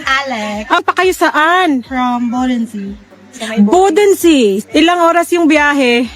Alex. Pa kayo saan? From Bodensee. Bodensee. Ilang oras yung biyahe?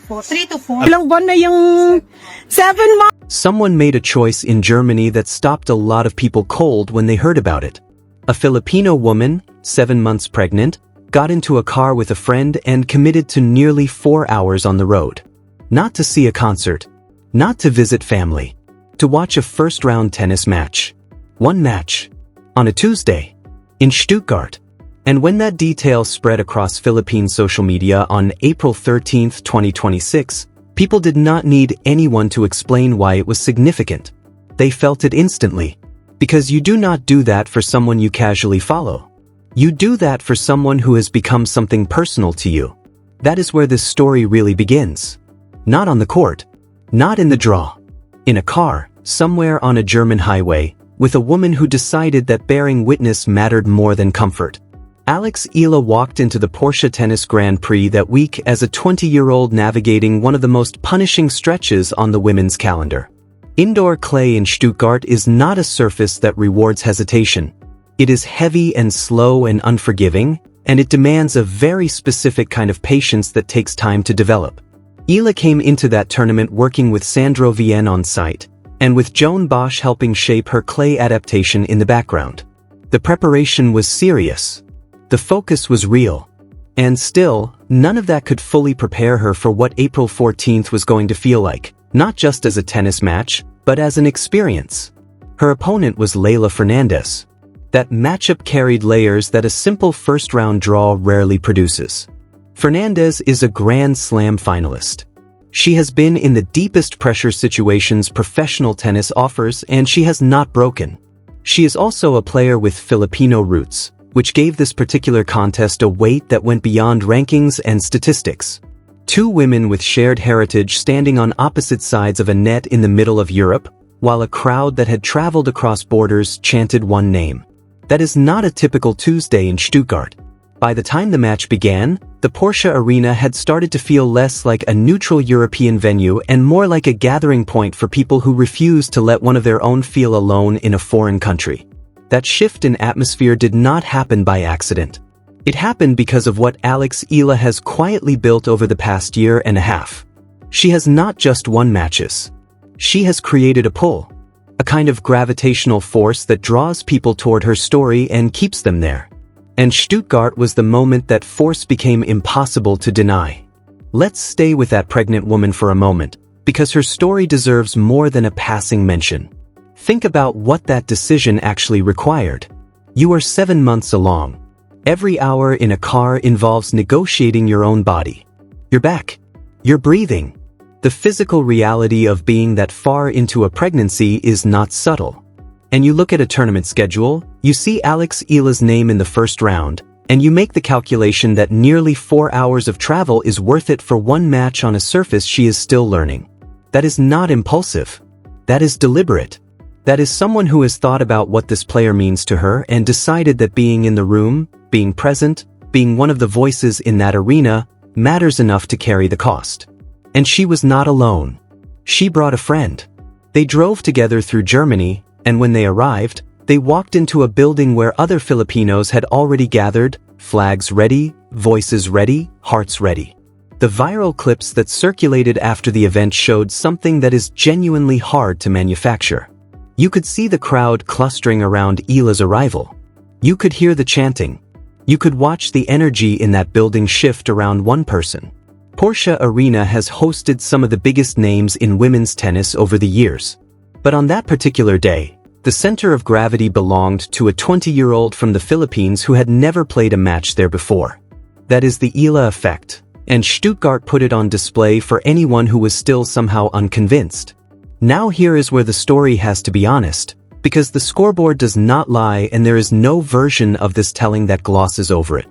3 to 4. Ilang buwan na yung 7 months? Someone made a choice in Germany that stopped a lot of people cold when they heard about it. A Filipino woman, 7 months pregnant, got into a car with a friend and committed to nearly 4 hours on the road. Not to see a concert, not to visit family, to watch a first-round tennis match. One match. On a Tuesday. In Stuttgart. And when that detail spread across Philippine social media on April 13, 2026, people did not need anyone to explain why it was significant. They felt it instantly. Because you do not do that for someone you casually follow. You do that for someone who has become something personal to you. That is where this story really begins. Not on the court. Not in the draw. In a car, somewhere on a German highway, with a woman who decided that bearing witness mattered more than comfort. Alex Eala walked into the Porsche Tennis Grand Prix that week as a 20-year-old navigating one of the most punishing stretches on the women's calendar. Indoor clay in Stuttgart is not a surface that rewards hesitation. It is heavy and slow and unforgiving, and it demands a very specific kind of patience that takes time to develop. Eala came into that tournament working with Sandro Vienne on site, and with Joan Bosch helping shape her clay adaptation in the background. The preparation was serious. The focus was real. And still, none of that could fully prepare her for what April 14th was going to feel like, not just as a tennis match, but as an experience. Her opponent was Leylah Fernandez. That matchup carried layers that a simple first-round draw rarely produces. Fernandez is a Grand Slam finalist. She has been in the deepest pressure situations professional tennis offers, and she has not broken. She is also a player with Filipino roots, which gave this particular contest a weight that went beyond rankings and statistics. Two women with shared heritage standing on opposite sides of a net in the middle of Europe, while a crowd that had traveled across borders chanted one name. That is not a typical Tuesday in Stuttgart. By the time the match began, the Porsche Arena had started to feel less like a neutral European venue and more like a gathering point for people who refused to let one of their own feel alone in a foreign country. That shift in atmosphere did not happen by accident. It happened because of what Alex Eala has quietly built over the past year and a half. She has not just won matches. She has created a pull. A kind of gravitational force that draws people toward her story and keeps them there. And Stuttgart was the moment that force became impossible to deny. Let's stay with that pregnant woman for a moment, because her story deserves more than a passing mention. Think about what that decision actually required. You are 7 months along. Every hour in a car involves negotiating your own body. Your back. Your breathing. The physical reality of being that far into a pregnancy is not subtle. And you look at a tournament schedule, you see Alex Eala's name in the first round, and you make the calculation that nearly 4 hours of travel is worth it for one match on a surface she is still learning. That is not impulsive. That is deliberate. That is someone who has thought about what this player means to her and decided that being in the room, being present, being one of the voices in that arena, matters enough to carry the cost. And she was not alone. She brought a friend. They drove together through Germany, and when they arrived, they walked into a building where other Filipinos had already gathered, flags ready, voices ready, hearts ready. The viral clips that circulated after the event showed something that is genuinely hard to manufacture. You could see the crowd clustering around Eala's arrival. You could hear the chanting. You could watch the energy in that building shift around one person. Porsche Arena has hosted some of the biggest names in women's tennis over the years. But on that particular day, the center of gravity belonged to a 20-year-old from the Philippines who had never played a match there before. That is the Eala effect, and Stuttgart put it on display for anyone who was still somehow unconvinced. Now here is where the story has to be honest, because the scoreboard does not lie and there is no version of this telling that glosses over it.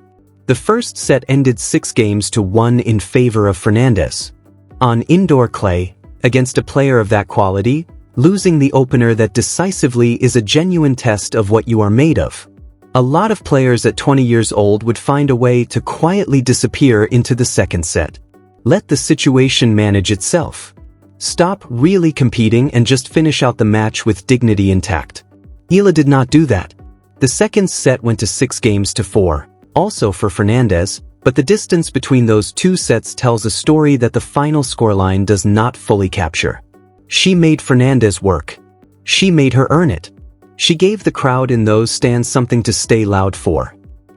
The first set ended 6-1 in favor of Fernandez. On indoor clay, against a player of that quality, losing the opener that decisively is a genuine test of what you are made of. A lot of players at 20 years old would find a way to quietly disappear into the second set. Let the situation manage itself. Stop really competing and just finish out the match with dignity intact. Eala did not do that. The second set went to 6-4, also for Fernandez, but the distance between those two sets tells a story that the final scoreline does not fully capture. She made Fernandez work. She made her earn it. She gave the crowd in those stands something to stay loud for.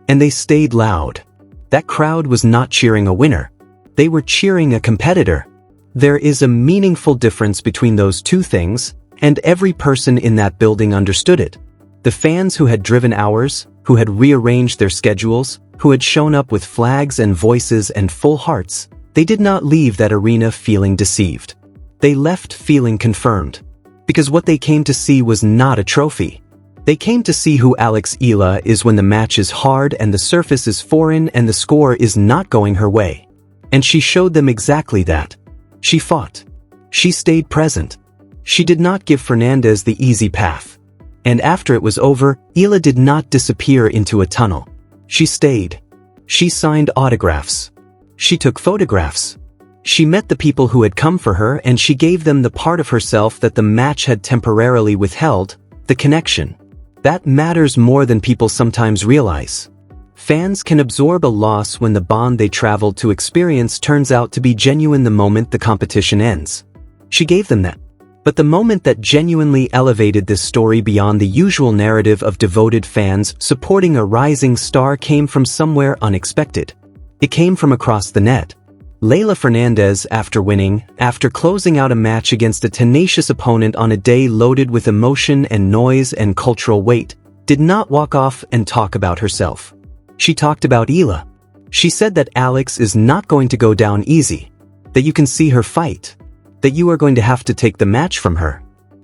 And they stayed loud. That crowd was not cheering a winner. They were cheering a competitor. There is a meaningful difference between those two things, and every person in that building understood it. The fans who had driven hours, who had rearranged their schedules, who had shown up with flags and voices and full hearts, they did not leave that arena feeling deceived. They left feeling confirmed. Because what they came to see was not a trophy. They came to see who Alex Eala is when the match is hard and the surface is foreign and the score is not going her way. And she showed them exactly that. She fought. She stayed present. She did not give Fernandez the easy path. And after it was over, Eala did not disappear into a tunnel. She stayed. She signed autographs. She took photographs. She met the people who had come for her and she gave them the part of herself that the match had temporarily withheld, the connection. That matters more than people sometimes realize. Fans can absorb a loss when the bond they traveled to experience turns out to be genuine the moment the competition ends. She gave them that. But the moment that genuinely elevated this story beyond the usual narrative of devoted fans supporting a rising star came from somewhere unexpected. It came from across the net. Leylah Fernandez, after winning, after closing out a match against a tenacious opponent on a day loaded with emotion and noise and cultural weight, did not walk off and talk about herself. She talked about Eala. She said that Alex is not going to go down easy, that you can see her fight, that you are going to have to take the match from her.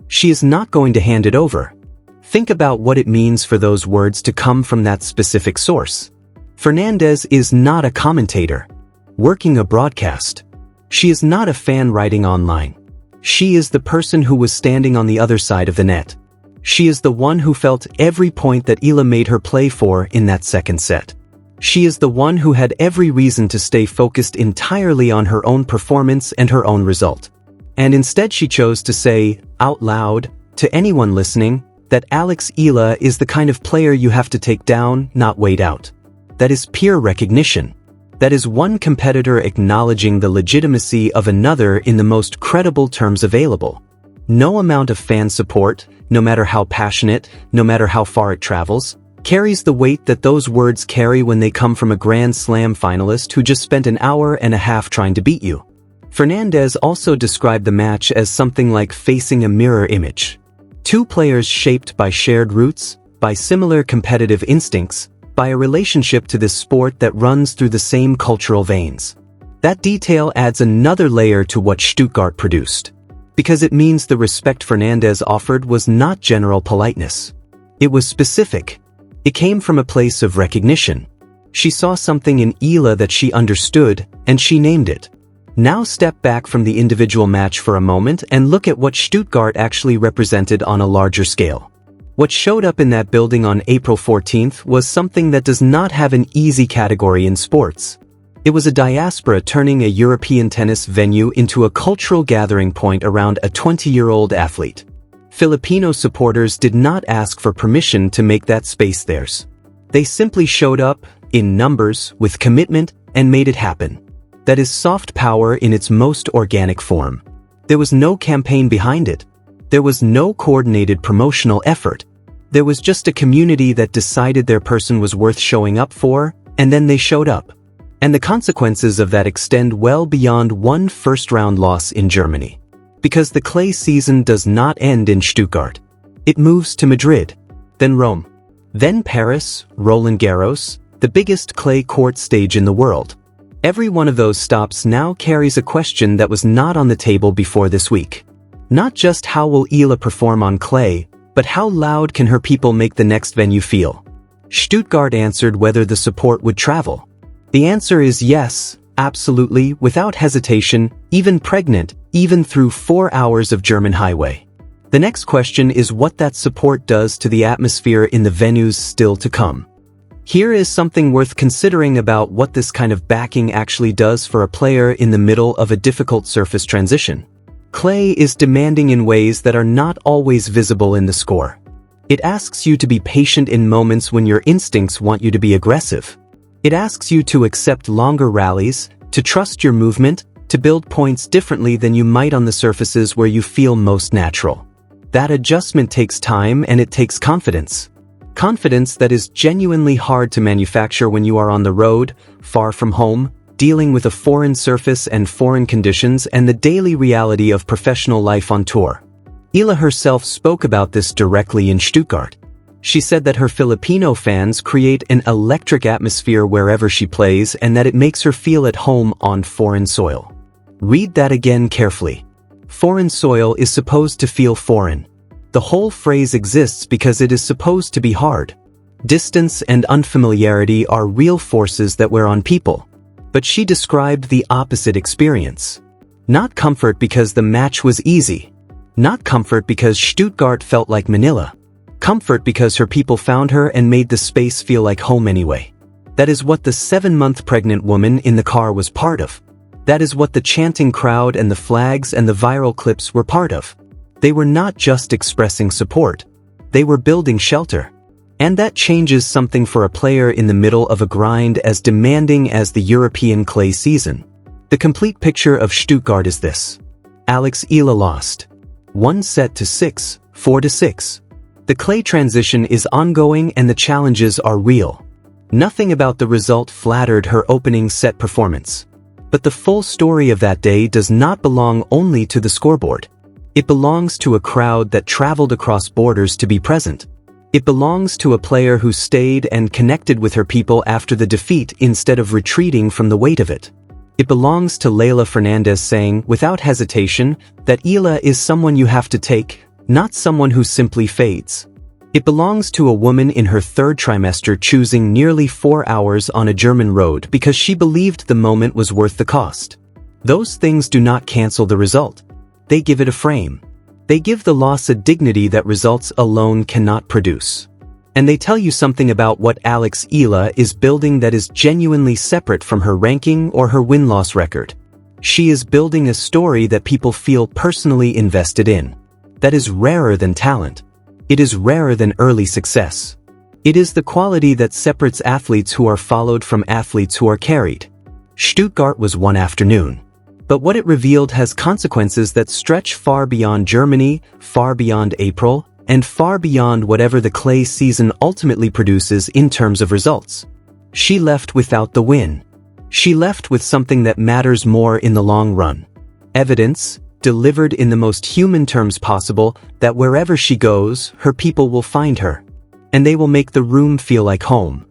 She is not going to hand it over. Think about what it means for those words to come from that specific source. Fernandez is not a commentator working a broadcast. She is not a fan writing online. She is the person who was standing on the other side of the net. She is the one who felt every point that Eala made her play for in that second set. She is the one who had every reason to stay focused entirely on her own performance and her own result. And instead she chose to say, out loud, to anyone listening, that Alex Eala is the kind of player you have to take down, not wait out. That is peer recognition. That is one competitor acknowledging the legitimacy of another in the most credible terms available. No amount of fan support, no matter how passionate, no matter how far it travels, carries the weight that those words carry when they come from a Grand Slam finalist who just spent an hour and a half trying to beat you. Fernandez also described the match as something like facing a mirror image. Two players shaped by shared roots, by similar competitive instincts, by a relationship to this sport that runs through the same cultural veins. That detail adds another layer to what Stuttgart produced. Because it means the respect Fernandez offered was not general politeness. It was specific. It came from a place of recognition. She saw something in Eala that she understood, and she named it. Now step back from the individual match for a moment and look at what Stuttgart actually represented on a larger scale. What showed up in that building on April 14th was something that does not have an easy category in sports. It was a diaspora turning a European tennis venue into a cultural gathering point around a 20-year-old athlete. Filipino supporters did not ask for permission to make that space theirs. They simply showed up, in numbers, with commitment, and made it happen. That is soft power in its most organic form. There was no campaign behind it. There was no coordinated promotional effort. There was just a community that decided their person was worth showing up for, and then they showed up. And the consequences of that extend well beyond one first-round loss in Germany. Because the clay season does not end in Stuttgart. It moves to Madrid, then Rome, then Paris, Roland Garros, the biggest clay court stage in the world. Every one of those stops now carries a question that was not on the table before this week. Not just how will Eala perform on clay, but how loud can her people make the next venue feel? Stuttgart answered whether the support would travel. The answer is yes, absolutely, without hesitation, even pregnant, even through 4 hours of German highway. The next question is what that support does to the atmosphere in the venues still to come. Here is something worth considering about what this kind of backing actually does for a player in the middle of a difficult surface transition. Clay is demanding in ways that are not always visible in the score. It asks you to be patient in moments when your instincts want you to be aggressive. It asks you to accept longer rallies, to trust your movement, to build points differently than you might on the surfaces where you feel most natural. That adjustment takes time and it takes confidence. Confidence that is genuinely hard to manufacture when you are on the road, far from home, dealing with a foreign surface and foreign conditions and the daily reality of professional life on tour. Eala herself spoke about this directly in Stuttgart. She said that her Filipino fans create an electric atmosphere wherever she plays and that it makes her feel at home on foreign soil. Read that again carefully. Foreign soil is supposed to feel foreign. The whole phrase exists because it is supposed to be hard. Distance and unfamiliarity are real forces that wear on people. But she described the opposite experience. Not comfort because the match was easy. Not comfort because Stuttgart felt like Manila. Comfort because her people found her and made the space feel like home anyway. That is what the 7-month pregnant woman in the car was part of. That is what the chanting crowd and the flags and the viral clips were part of. They were not just expressing support. They were building shelter. And that changes something for a player in the middle of a grind as demanding as the European clay season. The complete picture of Stuttgart is this. Alex Eala lost. 1-6, 4-6. The clay transition is ongoing and the challenges are real. Nothing about the result flattered her opening set performance. But the full story of that day does not belong only to the scoreboard. It belongs to a crowd that traveled across borders to be present. It belongs to a player who stayed and connected with her people after the defeat instead of retreating from the weight of it. It belongs to Leila Fernandez saying, without hesitation, that Eala is someone you have to take, not someone who simply fades. It belongs to a woman in her 3rd trimester choosing nearly 4 hours on a German road because she believed the moment was worth the cost. Those things do not cancel the result. They give it a frame. They give the loss a dignity that results alone cannot produce. And they tell you something about what Alex Eala is building that is genuinely separate from her ranking or her win-loss record. She is building a story that people feel personally invested in. That is rarer than talent. It is rarer than early success. It is the quality that separates athletes who are followed from athletes who are carried. Stuttgart was one afternoon. But what it revealed has consequences that stretch far beyond Germany, far beyond April, and far beyond whatever the clay season ultimately produces in terms of results. She left without the win. She left with something that matters more in the long run. Evidence, delivered in the most human terms possible, that wherever she goes, her people will find her. And they will make the room feel like home.